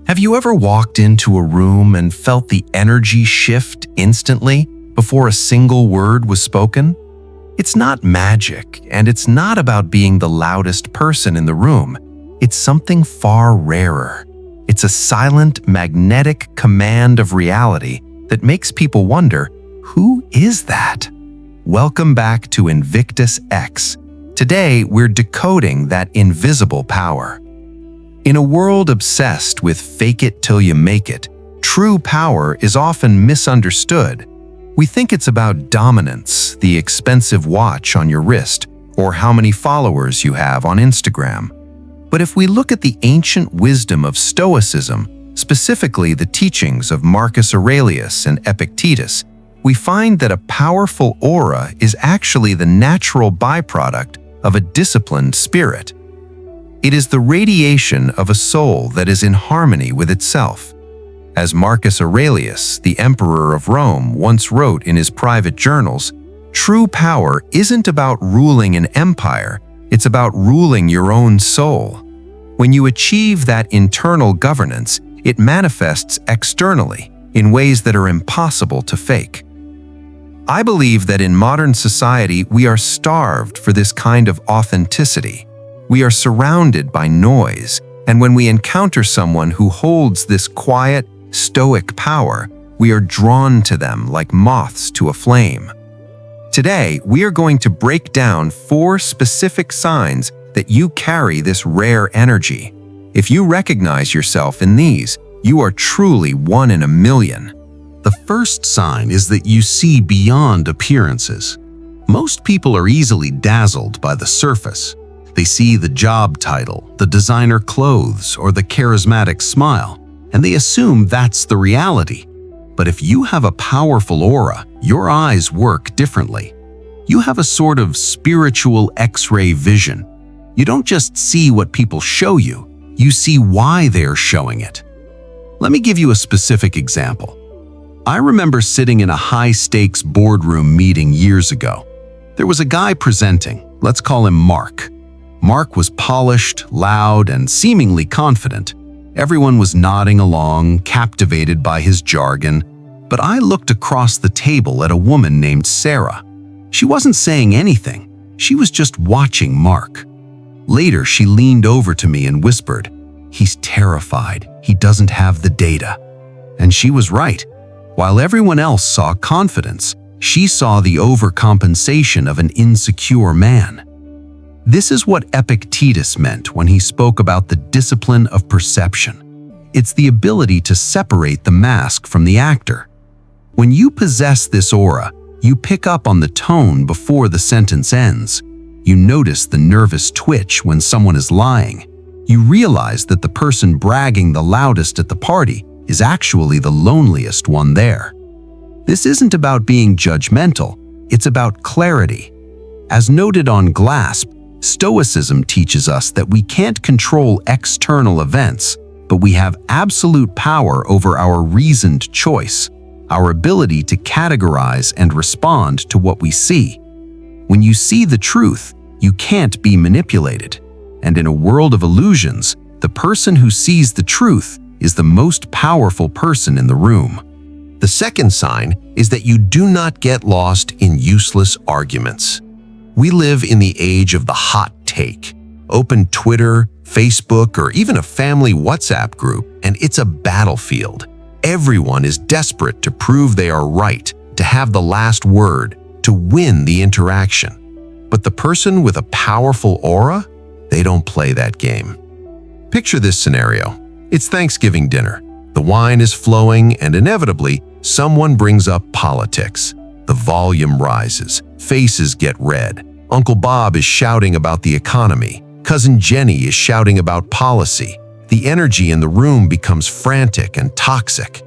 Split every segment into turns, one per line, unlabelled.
Have you ever walked into a room and felt the energy shift instantly before a single word was spoken? It's not magic, and it's not about being the loudest person in the room. It's something far rarer. It's a silent, magnetic command of reality that makes people wonder, who is that? Welcome back to INVICTUS X. Today, we're decoding that invisible power. In a world obsessed with fake it till you make it, true power is often misunderstood. We think it's about dominance, the expensive watch on your wrist, or how many followers you have on Instagram. But if we look at the ancient wisdom of Stoicism, specifically the teachings of Marcus Aurelius and Epictetus, we find that a powerful aura is actually the natural byproduct of a disciplined spirit. It is the radiation of a soul that is in harmony with itself. As Marcus Aurelius, the emperor of Rome, once wrote in his private journals, true power isn't about ruling an empire, it's about ruling your own soul. When you achieve that internal governance, it manifests externally in ways that are impossible to fake. I believe that in modern society, we are starved for this kind of authenticity. We are surrounded by noise, and when we encounter someone who holds this quiet, stoic power, we are drawn to them like moths to a flame. Today, we are going to break down 4 specific signs that you carry this rare energy. If you recognize yourself in these, you are truly one in a million.
The first sign is that you see beyond appearances. Most people are easily dazzled by the surface. They see the job title, the designer clothes, or the charismatic smile, and they assume that's the reality. But if you have a powerful aura, your eyes work differently. You have a sort of spiritual X-ray vision. You don't just see what people show you, you see why they are showing it. Let me give you a specific example. I remember sitting in a high-stakes boardroom meeting years ago. There was a guy presenting, let's call him Mark. Mark was polished, loud, and seemingly confident. Everyone was nodding along, captivated by his jargon, but I looked across the table at a woman named Sarah. She wasn't saying anything, she was just watching Mark. Later, she leaned over to me and whispered, "He's terrified, he doesn't have the data." And she was right. While everyone else saw confidence, she saw the overcompensation of an insecure man. This is what Epictetus meant when he spoke about the discipline of perception. It's the ability to separate the mask from the actor. When you possess this aura, you pick up on the tone before the sentence ends. You notice the nervous twitch when someone is lying. You realize that the person bragging the loudest at the party is actually the loneliest one there. This isn't about being judgmental, it's about clarity. As noted on Glass, Stoicism teaches us that we can't control external events, but we have absolute power over our reasoned choice, our ability to categorize and respond to what we see. When you see the truth, you can't be manipulated. And in a world of illusions, the person who sees the truth is the most powerful person in the room.
The second sign is that you do not get lost in useless arguments. We live in the age of the hot take. Open Twitter, Facebook, or even a family WhatsApp group, and it's a battlefield. Everyone is desperate to prove they are right, to have the last word, to win the interaction. But the person with a powerful aura, they don't play that game. Picture this scenario. It's Thanksgiving dinner. The wine is flowing, and inevitably, someone brings up politics. The volume rises, faces get red. Uncle Bob is shouting about the economy. Cousin Jenny is shouting about policy. The energy in the room becomes frantic and toxic.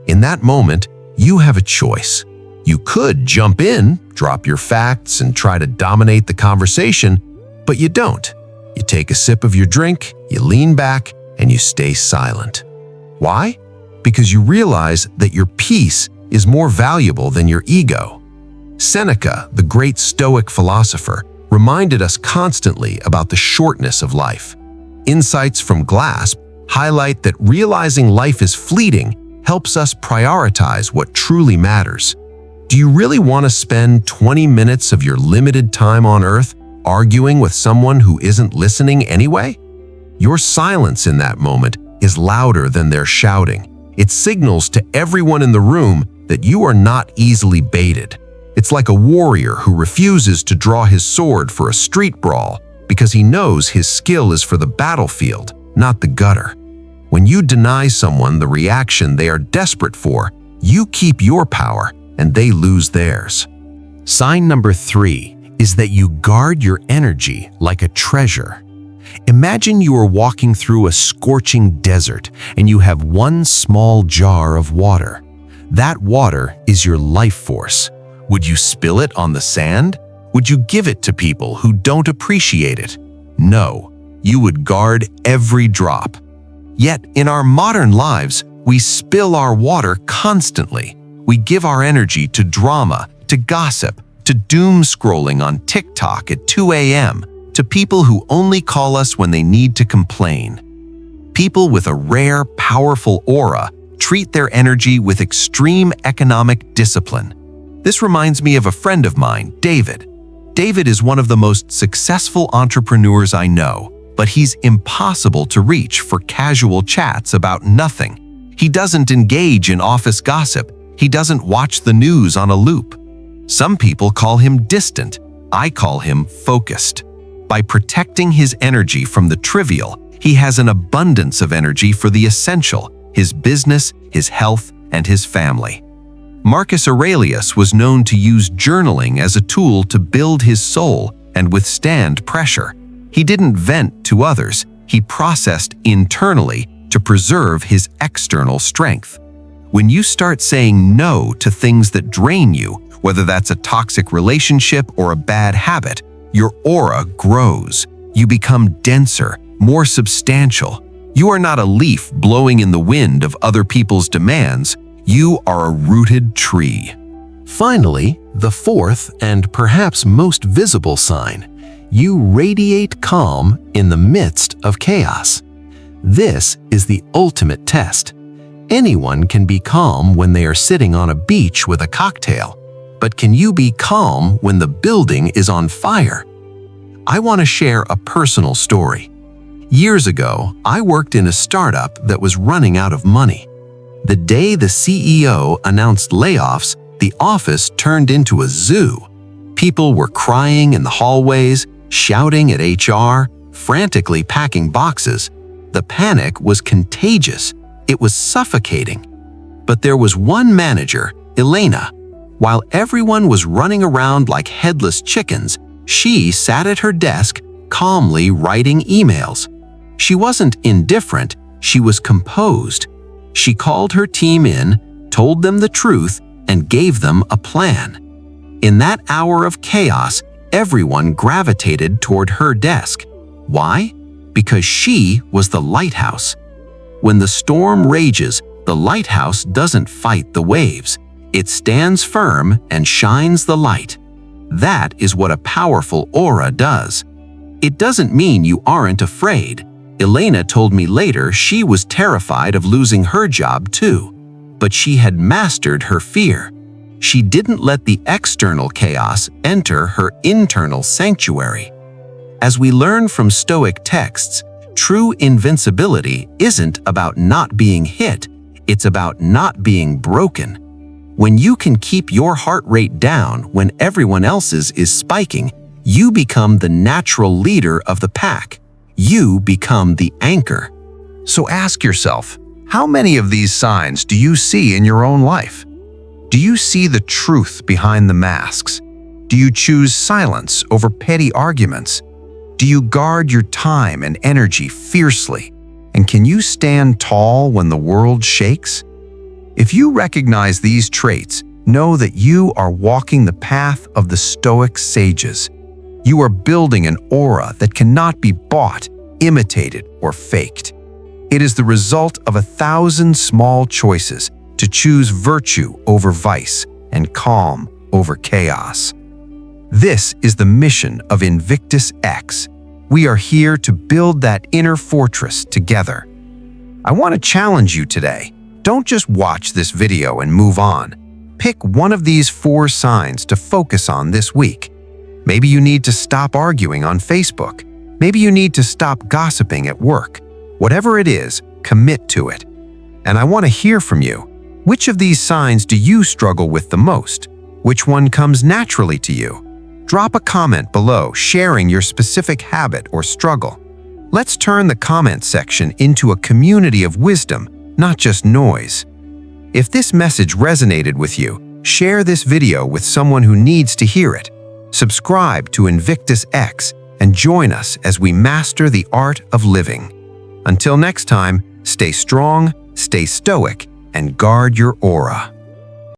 In that moment, you have a choice. You could jump in, drop your facts, and try to dominate the conversation, but you don't. You take a sip of your drink, you lean back, and you stay silent. Why? Because you realize that your peace is more valuable than your ego. Seneca, the great Stoic philosopher, reminded us constantly about the shortness of life. Insights from Glass highlight that realizing life is fleeting helps us prioritize what truly matters. Do you really want to spend 20 minutes of your limited time on Earth arguing with someone who isn't listening anyway? Your silence in that moment is louder than their shouting. It signals to everyone in the room that you are not easily baited. It's like a warrior who refuses to draw his sword for a street brawl because he knows his skill is for the battlefield, not the gutter. When you deny someone the reaction they are desperate for, you keep your power and they lose theirs.
Sign number 3 is that you guard your energy like a treasure. Imagine you are walking through a scorching desert and you have one small jar of water. That water is your life force. Would you spill it on the sand? Would you give it to people who don't appreciate it? No, you would guard every drop. Yet in our modern lives, we spill our water constantly. We give our energy to drama, to gossip, to doom scrolling on TikTok at 2 a.m., to people who only call us when they need to complain. People with a rare, powerful aura treat their energy with extreme economic discipline. This reminds me of a friend of mine, David. David is one of the most successful entrepreneurs I know, but he's impossible to reach for casual chats about nothing. He doesn't engage in office gossip. He doesn't watch the news on a loop. Some people call him distant. I call him focused. By protecting his energy from the trivial, he has an abundance of energy for the essential, his business, his health, and his family. Marcus Aurelius was known to use journaling as a tool to build his soul and withstand pressure. He didn't vent to others, he processed internally to preserve his external strength. When you start saying no to things that drain you, whether that's a toxic relationship or a bad habit, your aura grows. You become denser, more substantial. You are not a leaf blowing in the wind of other people's demands. You are a rooted tree. Finally, the 4th and perhaps most visible sign: you radiate calm in the midst of chaos. This is the ultimate test. Anyone can be calm when they are sitting on a beach with a cocktail, but can you be calm when the building is on fire? I want to share a personal story. Years ago, I worked in a startup that was running out of money. The day the CEO announced layoffs, the office turned into a zoo. People were crying in the hallways, shouting at HR, frantically packing boxes. The panic was contagious. It was suffocating. But there was one manager, Elena. While everyone was running around like headless chickens, she sat at her desk, calmly writing emails. She wasn't indifferent, she was composed. She called her team in, told them the truth, and gave them a plan. In that hour of chaos, everyone gravitated toward her desk. Why? Because she was the lighthouse. When the storm rages, the lighthouse doesn't fight the waves. It stands firm and shines the light. That is what a powerful aura does. It doesn't mean you aren't afraid. Elena told me later she was terrified of losing her job too, but she had mastered her fear. She didn't let the external chaos enter her internal sanctuary. As we learn from Stoic texts, true invincibility isn't about not being hit, it's about not being broken. When you can keep your heart rate down when everyone else's is spiking, you become the natural leader of the pack. You become the anchor.
So ask yourself, how many of these signs do you see in your own life? Do you see the truth behind the masks? Do you choose silence over petty arguments? Do you guard your time and energy fiercely? And can you stand tall when the world shakes? If you recognize these traits, know that you are walking the path of the Stoic sages. You are building an aura that cannot be bought, imitated, or faked. It is the result of 1,000 small choices to choose virtue over vice and calm over chaos. This is the mission of INVICTUS X. We are here to build that inner fortress together. I want to challenge you today. Don't just watch this video and move on. Pick one of these 4 signs to focus on this week. Maybe you need to stop arguing on Facebook. Maybe you need to stop gossiping at work. Whatever it is, commit to it. And I want to hear from you. Which of these signs do you struggle with the most? Which one comes naturally to you? Drop a comment below sharing your specific habit or struggle. Let's turn the comment section into a community of wisdom, not just noise. If this message resonated with you, share this video with someone who needs to hear it. Subscribe to INVICTUS X and join us as we master the art of living. Until next time, stay strong, stay stoic, and guard your aura.